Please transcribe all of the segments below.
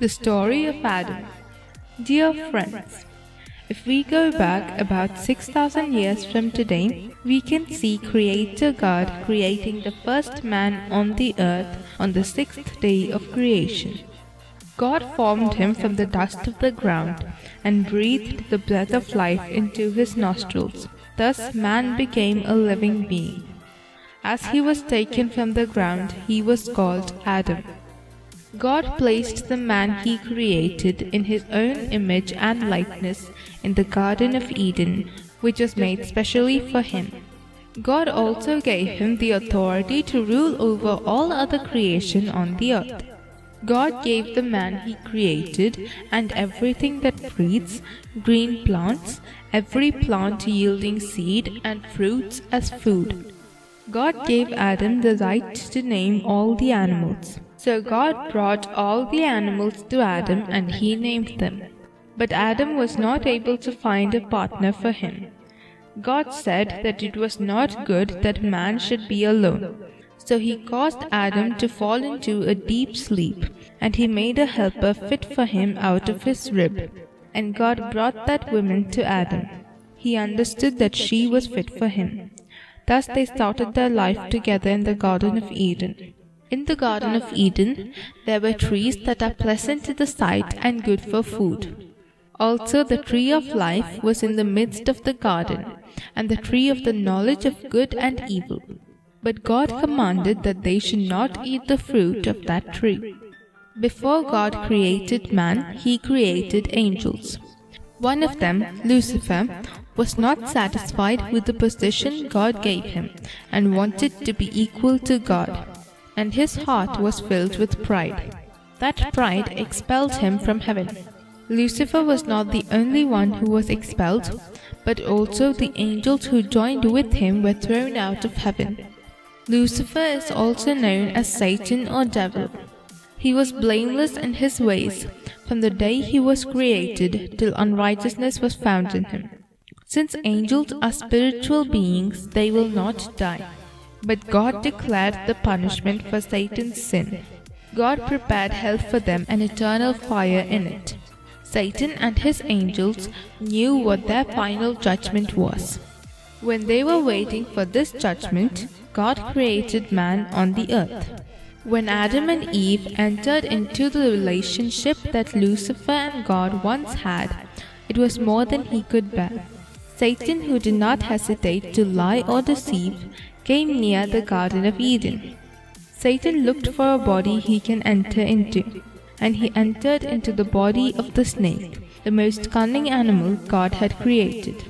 The story of Adam. Dear friends, if we go back about 6,000 years from today, we can see Creator God creating the first man on the earth on the sixth day of creation. God formed him from the dust of the ground and breathed the breath of life into his nostrils. Thus man became a living being. As he was taken from the ground, he was called Adam. God placed the man he created in his own image and likeness in the Garden of Eden, which was made specially for him. God also gave him the authority to rule over all other creation on the earth. God gave the man he created and everything that breathes, green plants, every plant yielding seed and fruits as food. God gave Adam the right to name all the animals. So God brought all the animals to Adam and he named them. But Adam was not able to find a partner for him. God said that it was not good that man should be alone. So he caused Adam to fall into a deep sleep, and he made a helper fit for him out of his rib. And God brought that woman to Adam. He understood that she was fit for him. Thus they started their life together in the Garden of Eden. In the Garden of Eden, there were trees that are pleasant to the sight and good for food. Also the tree of life was in the midst of the garden, and the tree of the knowledge of good and evil. But God commanded that they should not eat the fruit of that tree. Before God created man, he created angels. One of them, Lucifer, was not satisfied with the position God gave him and wanted to be equal to God. And his heart was filled with pride. That pride expelled him from heaven. Lucifer was not the only one who was expelled, but also the angels who joined with him were thrown out of heaven. Lucifer is also known as Satan or Devil. He was blameless in his ways from the day he was created till unrighteousness was found in him. Since angels are spiritual beings, they will not die. But God declared the punishment for Satan's sin. God prepared hell for them, an eternal fire in it. Satan and his angels knew what their final judgment was. When they were waiting for this judgment, God created man on the earth. When Adam and Eve entered into the relationship that Lucifer and God once had, it was more than he could bear. Satan, who did not hesitate to lie or deceive, came near the Garden of Eden. Satan looked for a body he can enter into, and he entered into the body of the snake, the most cunning animal God had created.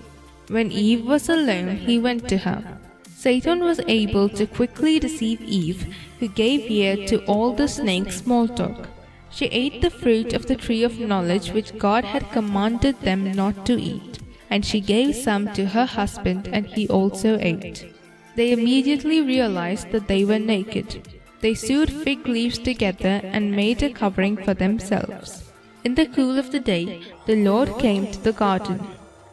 When Eve was alone, he went to her. Satan was able to quickly deceive Eve, who gave ear to all the snake's small talk. She ate the fruit of the tree of knowledge which God had commanded them not to eat, and she gave some to her husband, and he also ate. They immediately realized that they were naked. They sewed fig leaves together and made a covering for themselves. In the cool of the day, the Lord came to the garden.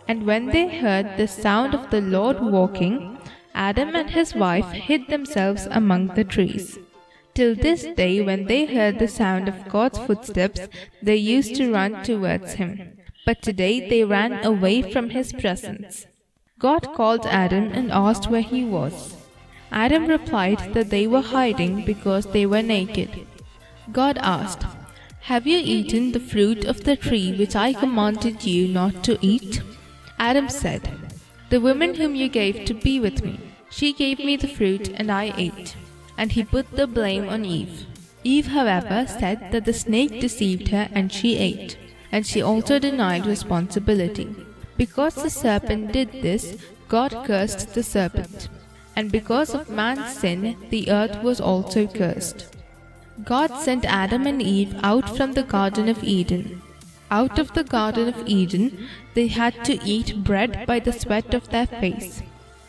And when they heard the sound of the Lord walking, Adam and his wife hid themselves among the trees. Till this day, when they heard the sound of God's footsteps, they used to run towards him. But today they ran away from his presence. God called Adam and asked where he was. Adam replied that they were hiding because they were naked. God asked, "Have you eaten the fruit of the tree which I commanded you not to eat?" Adam said, "The woman whom you gave to be with me, she gave me the fruit and I ate." And he put the blame on Eve. Eve, however, said that the snake deceived her and she ate, and she also denied responsibility. Because the serpent did this, God cursed the serpent. And because of man's sin, the earth was also cursed. God sent Adam and Eve out from the Garden of Eden. Out of the Garden of Eden, they had to eat bread by the sweat of their face.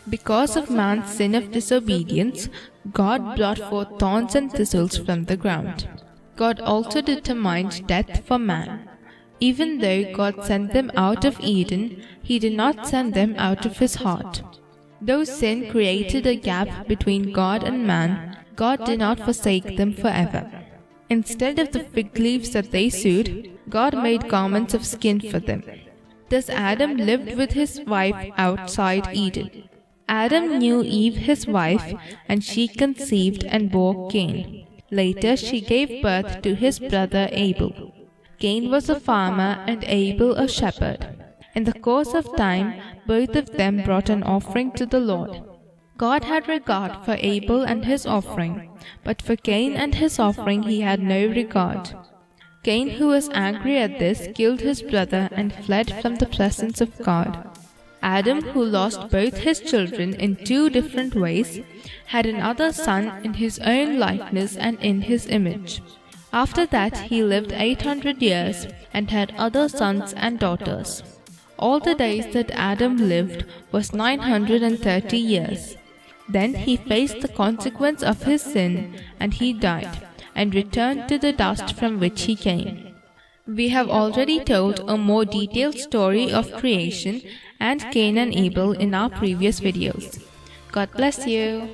Because of man's sin of disobedience, God brought forth thorns and thistles from the ground. God also determined death for man. Even though God sent them out of Eden, he did not send them out of his heart. Though sin created a gap between God and man, God did not forsake them forever. Instead of the fig leaves that they sewed, God made garments of skin for them. Thus Adam lived with his wife outside Eden. Adam knew Eve his wife, and she conceived and bore Cain. Later she gave birth to his brother Abel. Cain was a farmer and Abel a shepherd. In the course of time, both of them brought an offering to the Lord. God had regard for Abel and his offering, but for Cain and his offering he had no regard. Cain, who was angry at this, killed his brother and fled from the presence of God. Adam, who lost both his children in two different ways, had another son in his own likeness and in his image. After that he lived 800 years and had other sons and daughters. All the days that Adam lived was 930 years. Then he faced the consequence of his sin, and he died, and returned to the dust from which he came. We have already told a more detailed story of creation and Cain and Abel in our previous videos. God bless you.